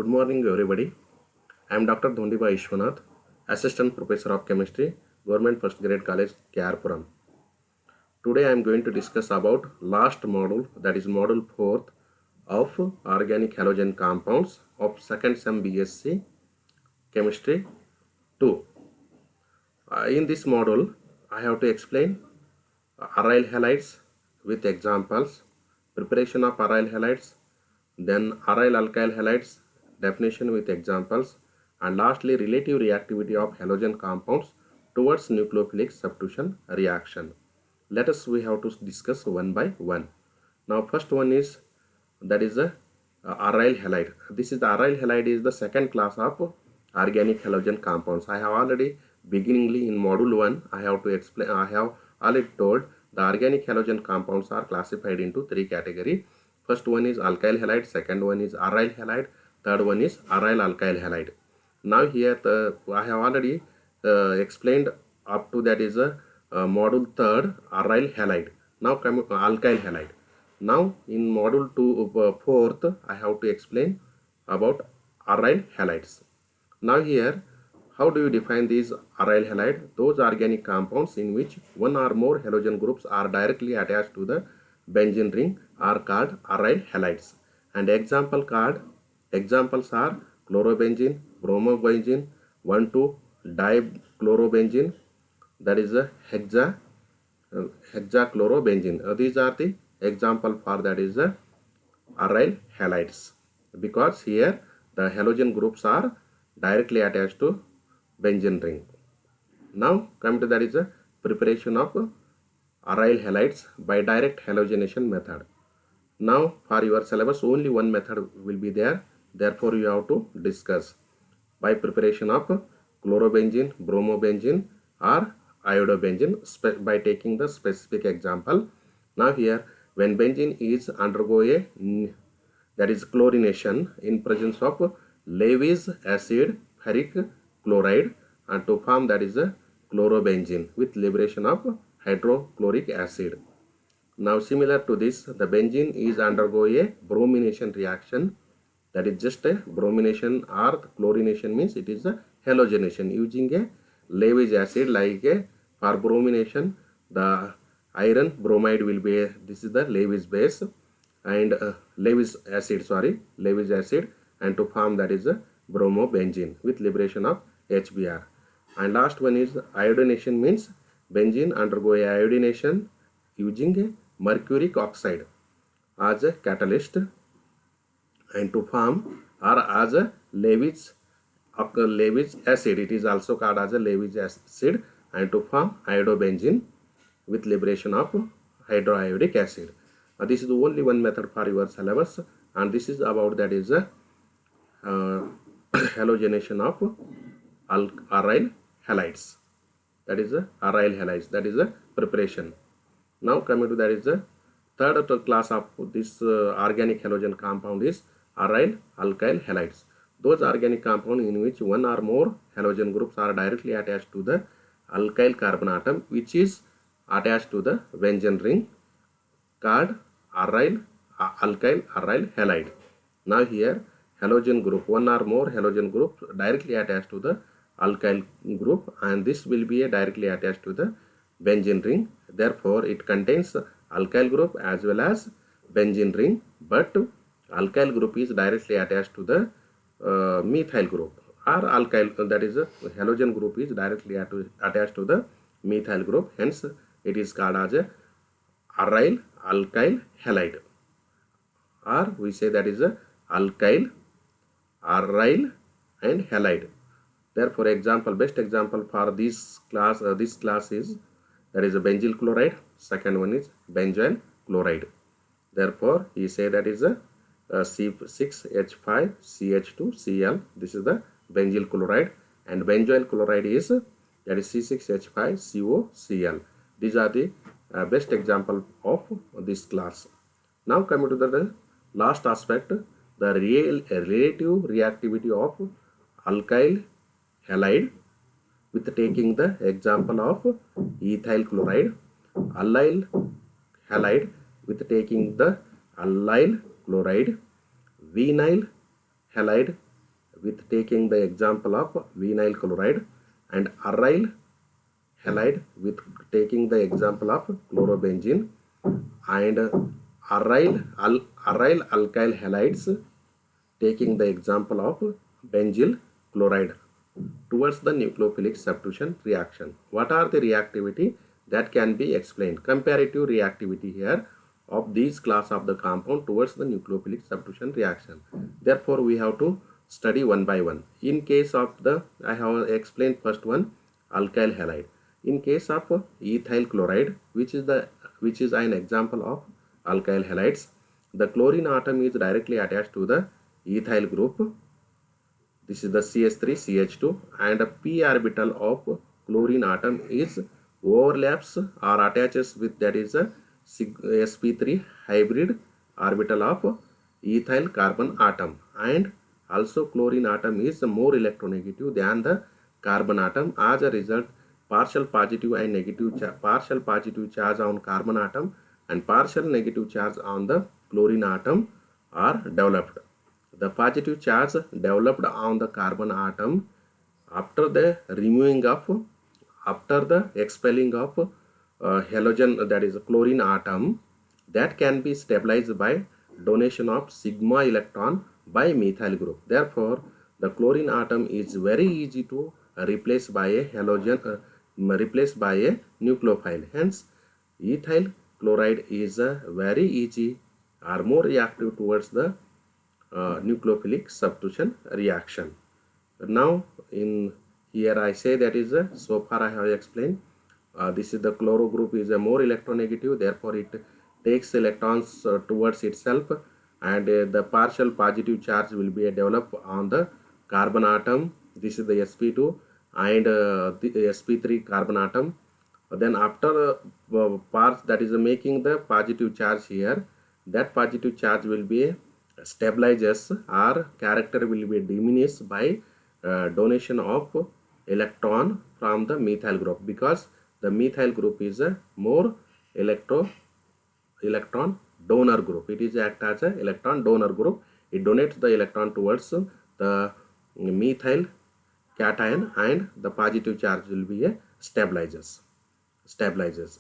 Good morning, everybody. I am Dr. Dhondiba Ishwanath, Assistant Professor of Chemistry, Government First Grade College, Kyarpuram. Today I am going to discuss about last module, that is module 4th of Organic Halogen Compounds of 2nd Sem BSc Chemistry 2. In this module, I have to explain aryl halides with examples, preparation of aryl halides, then aryl alkyl halides, definition with examples, and lastly relative reactivity of halogen compounds towards nucleophilic substitution reaction. Let us we have to discuss one by one. Now first one is that is a aryl halide. This is the aryl halide is the second class of organic halogen compounds. I have already beginningly in module 1 I have to explain, I have already told the organic halogen compounds are classified into three categories. First one is alkyl halide, second one is aryl halide, third one is aryl alkyl halide. Now here I have already explained up to that is a module 3rd aryl halide. Now come alkyl halide. Now in module 4th I have to explain about aryl halides. Now here how do you define these aryl halide? Those organic compounds in which one or more halogen groups are directly attached to the benzene ring are called aryl halides. And examples are chlorobenzene, bromobenzene, 1,2-dichlorobenzene, that is a hexachlorobenzene. These are the example for that is the aryl halides, because here the halogen groups are directly attached to benzene ring. Now come to that is a preparation of aryl halides by direct halogenation method. Now for your syllabus only one method will be there, therefore you have to discuss by preparation of chlorobenzene, bromobenzene or iodobenzene by taking the specific example. Now here when benzene is undergo a that is chlorination in presence of Lewis acid ferric chloride and to form that is a chlorobenzene with liberation of hydrochloric acid. Now similar to this, the benzene is undergo a bromination reaction, that is just a bromination, or chlorination means it is a halogenation using a Lewis acid. Like a for bromination the iron bromide will be this is the Lewis base and Lewis acid and to form that is a bromobenzene with liberation of HBr. And last one is iodination, means benzene undergo a iodination using a mercuric oxide as a catalyst and to form or as a Lewis acid, it is also called as a Lewis acid and to form iodobenzene with liberation of hydroiodic acid. This is only one method for your syllabus, and this is about that is a halogenation of aryl halides, that is a aryl halides, that is a preparation. Now coming to that is the third class of this organic halogen compound is aryl alkyl halides. Those organic compounds in which one or more halogen groups are directly attached to the alkyl carbon atom which is attached to the benzene ring called alkyl aryl halide. Now here halogen group, one or more halogen group directly attached to the alkyl group, and this will be directly attached to the benzene ring. Therefore it contains alkyl group as well as benzene ring, but alkyl group is directly attached to the methyl group, or alkyl, that is a halogen group is directly attached to the methyl group, hence it is called as a aryl alkyl halide, or we say that is a alkyl aryl and halide. Therefore example, best example for this class is that is a benzyl chloride, second one is benzoyl chloride. Therefore he say that is a C6H5CH2Cl, this is the benzyl chloride, and benzoyl chloride is that is C6H5COCl. These are the best example of this class. Now coming to the last aspect, the relative reactivity of alkyl halide with taking the example of ethyl chloride, allyl halide with taking the allyl chloride, vinyl halide with taking the example of vinyl chloride, and aryl halide with taking the example of chlorobenzene, and aryl alkyl halides taking the example of benzyl chloride towards the nucleophilic substitution reaction. What are the reactivity that can be explained? Comparative reactivity here of these class of the compound towards the nucleophilic substitution reaction. Therefore, we have to study one by one. In case of the, I have explained first one, alkyl halide. In case of ethyl chloride, which is an example of alkyl halides, the chlorine atom is directly attached to the ethyl group. This is the CH3CH2, and a p orbital of chlorine atom is overlaps or attaches with, that is a sp3 hybrid orbital of ethyl carbon atom, and also chlorine atom is more electronegative than the carbon atom. As a result, partial positive and negative partial positive charge on carbon atom and partial negative charge on the chlorine atom are developed. The positive charge developed on the carbon atom after the expelling of halogen, that is chlorine atom, that can be stabilized by donation of sigma electron by methyl group. Therefore, the chlorine atom is very easy to replace by a halogen, replaced by a nucleophile. Hence, ethyl chloride is very easy or more reactive towards the nucleophilic substitution reaction. Now, in here I say that is so far I have explained. This is the chloro group is a more electronegative, therefore it takes electrons towards itself, and the partial positive charge will be developed on the carbon atom. This is the sp2 and the sp3 carbon atom. Then after parts that is making the positive charge here, that positive charge will be stabilizes or character will be diminished by donation of electron from the methyl group, because the methyl group is a more electron donor group. It is act as a electron donor group. It donates the electron towards the methyl cation, and the positive charge will be a stabilizes,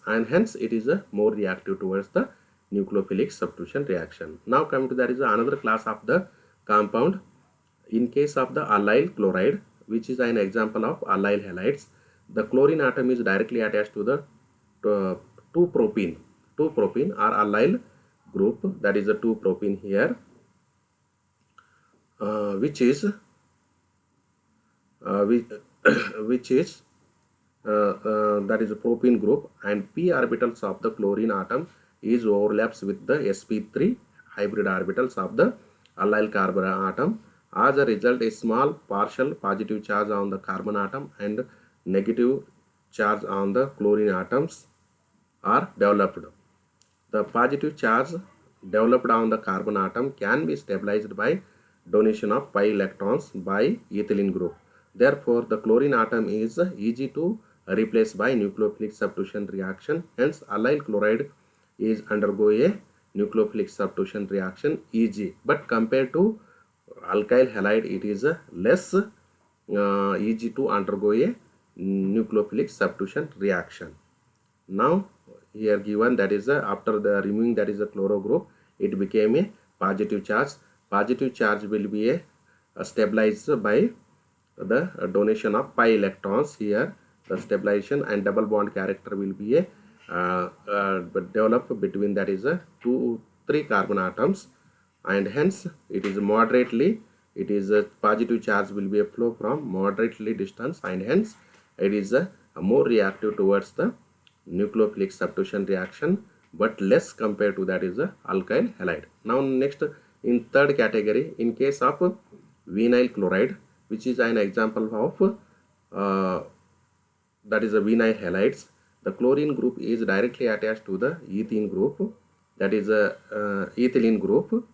and hence it is a more reactive towards the nucleophilic substitution reaction. Now coming to that is another class of the compound. In case of the allyl chloride, which is an example of allyl halides, the chlorine atom is directly attached to the 2-propene or allyl group, that is a 2-propene here, which is that is a propene group, and p orbitals of the chlorine atom is overlaps with the sp3 hybrid orbitals of the allyl carbon atom. As a result, a small partial positive charge on the carbon atom and negative charge on the chlorine atoms are developed. The positive charge developed on the carbon atom can be stabilized by donation of pi electrons by ethylene group. Therefore, the chlorine atom is easy to replace by nucleophilic substitution reaction. Hence, allyl chloride is undergo a nucleophilic substitution reaction easy, but compared to alkyl halide, it is less easy to undergo a nucleophilic substitution reaction. Now, here given that is after the removing that is a chloro group, it became a positive charge. Positive charge will be stabilized by the donation of pi electrons here. The stabilization and double bond character will be developed between that is 2-3 carbon atoms, and hence it is moderately, it is a positive charge will be a flow from moderately distance, and hence it is a more reactive towards the nucleophilic substitution reaction, but less compared to that is a alkyl halide. Now next, in third category, in case of vinyl chloride, which is an example of that is a vinyl halides, the chlorine group is directly attached to the ethene group, that is a ethylene group,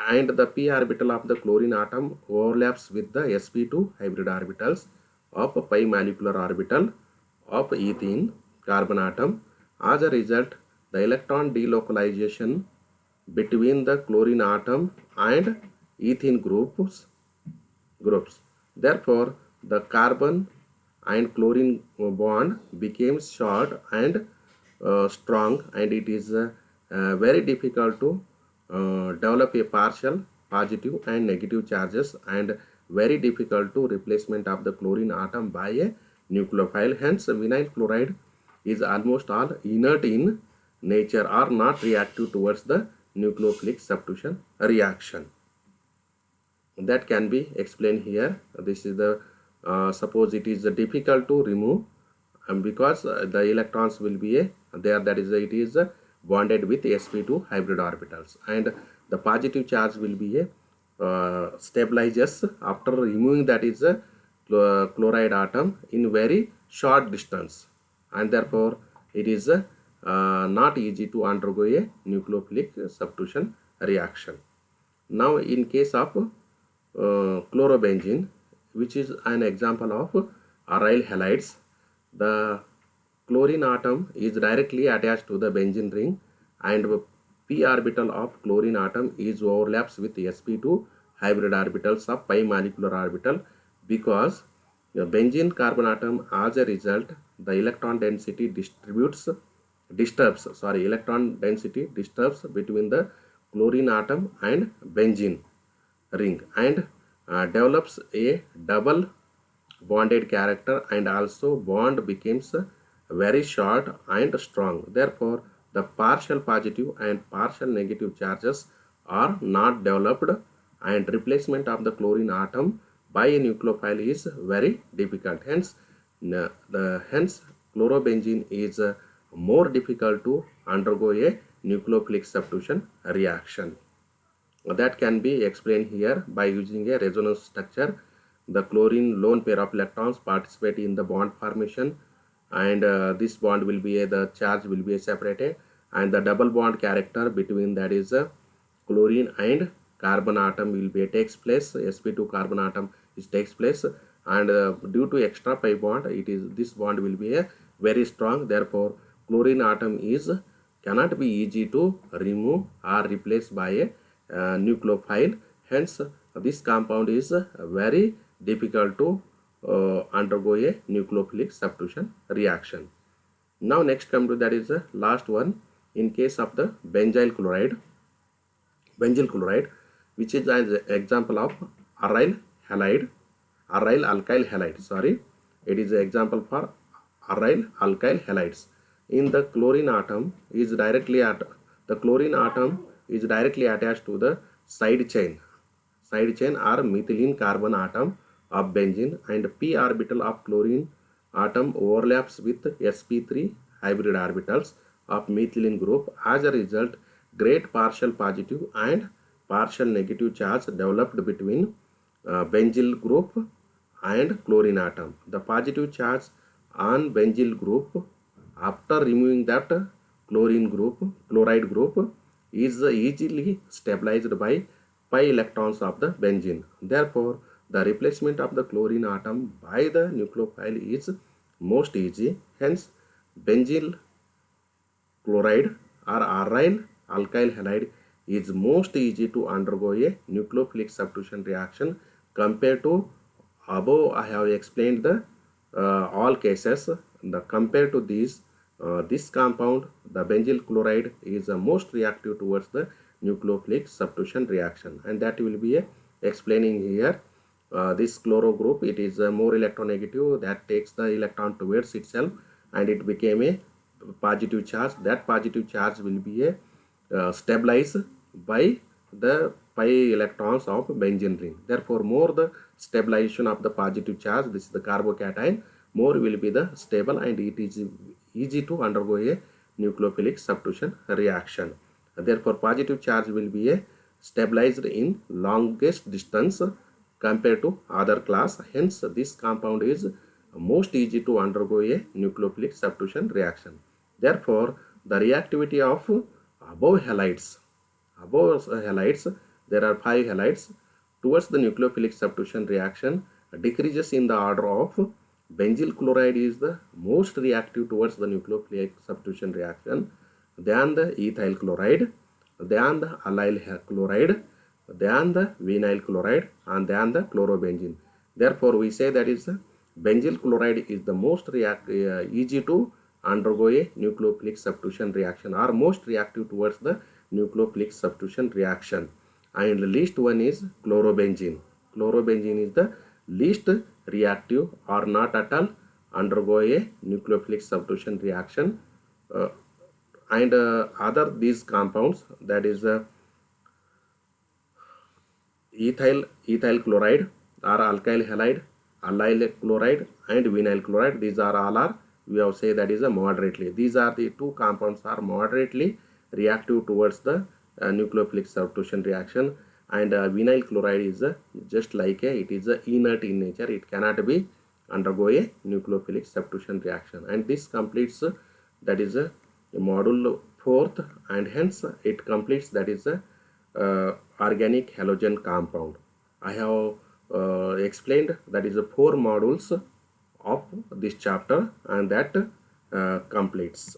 and the p orbital of the chlorine atom overlaps with the sp2 hybrid orbitals of pi molecular orbital of ethene carbon atom. As a result, the electron delocalization between the chlorine atom and ethene groups groups. Therefore, the carbon and chlorine bond became short and strong, and it is very difficult to develop a partial positive and negative charges, and very difficult to replacement of the chlorine atom by a nucleophile. Hence, vinyl chloride is almost all inert in nature or not reactive towards the nucleophilic substitution reaction. That can be explained here. This is the suppose it is difficult to remove, because the electrons will be there, that is it is bonded with sp2 hybrid orbitals, and the positive charge will be stabilizes after removing, that is a chloride atom in very short distance, and therefore it is not easy to undergo a nucleophilic substitution reaction. Now in case of chlorobenzene, which is an example of aryl halides, the chlorine atom is directly attached to the benzene ring, and p orbital of chlorine atom is overlaps with sp2 hybrid orbitals of pi molecular orbital, because the benzene carbon atom, as a result, the electron density disturbs between the chlorine atom and benzene ring, and develops a double bonded character, and also bond becomes very short and strong. Therefore, the partial positive and partial negative charges are not developed, and replacement of the chlorine atom by a nucleophile is very difficult. Hence, chlorobenzene is more difficult to undergo a nucleophilic substitution reaction. That can be explained here by using a resonance structure. The chlorine lone pair of electrons participate in the bond formation, and this bond will be the charge will be separated, and the double bond character between, that is chlorine and carbon atom will be takes place. sp2 carbon atom takes place, and due to extra pi bond, this bond will be very strong. Therefore, chlorine atom cannot be easy to remove or replace by a nucleophile. Hence, this compound is very difficult to undergo a nucleophilic substitution reaction. Now next come to, that is the last one. In case of the benzyl chloride, which is an example of aryl alkyl halide. Sorry, it is an example for aryl alkyl halides. In the chlorine atom is directly attached to the side chain or methylene carbon atom of benzene, and p orbital of chlorine atom overlaps with sp3 hybrid orbitals of methylene group. As a result, great partial positive and partial negative charge developed between benzyl group and chlorine atom. The positive charge on benzyl group after removing that chloride group is easily stabilized by pi electrons of the benzene. Therefore, the replacement of the chlorine atom by the nucleophile is most easy. Hence, benzyl chloride or aryl alkyl halide is most easy to undergo a nucleophilic substitution reaction compared to above. I have explained the all cases. Compared to these, this compound, the benzyl chloride, is most reactive towards the nucleophilic substitution reaction, and that will be explaining here. This chloro group, it is more electronegative, that takes the electron towards itself, and it became a positive charge. That positive charge will be stabilized by the pi electrons of benzene ring. Therefore, more the stabilization of the positive charge, this is the carbocation, more will be the stable, and it is easy to undergo a nucleophilic substitution reaction. Therefore, positive charge will be stabilized in longest distance compared to other class. Hence, this compound is most easy to undergo a nucleophilic substitution reaction. Therefore, the reactivity of above halides, there are 5 halides towards the nucleophilic substitution reaction decreases in the order of benzyl chloride is the most reactive towards the nucleophilic substitution reaction than the ethyl chloride, than the allyl chloride, than the vinyl chloride and than the chlorobenzene. Therefore, we say that is benzyl chloride is the most easy to undergo a nucleophilic substitution reaction, or most reactive towards the nucleophilic substitution reaction. And the least one is chlorobenzene. Chlorobenzene is the least reactive or not at all undergo a nucleophilic substitution reaction. And other these compounds, that is ethyl chloride or alkyl halide, allyl chloride and vinyl chloride, these are all are, we have say that is a moderately, these are the two compounds are moderately reactive towards the nucleophilic substitution reaction. And vinyl chloride is just like it is inert in nature, it cannot be undergo a nucleophilic substitution reaction. And this completes that is a module 4th, and hence it completes that is a organic halogen compound. I have explained that is 4 modules of this chapter, and that completes.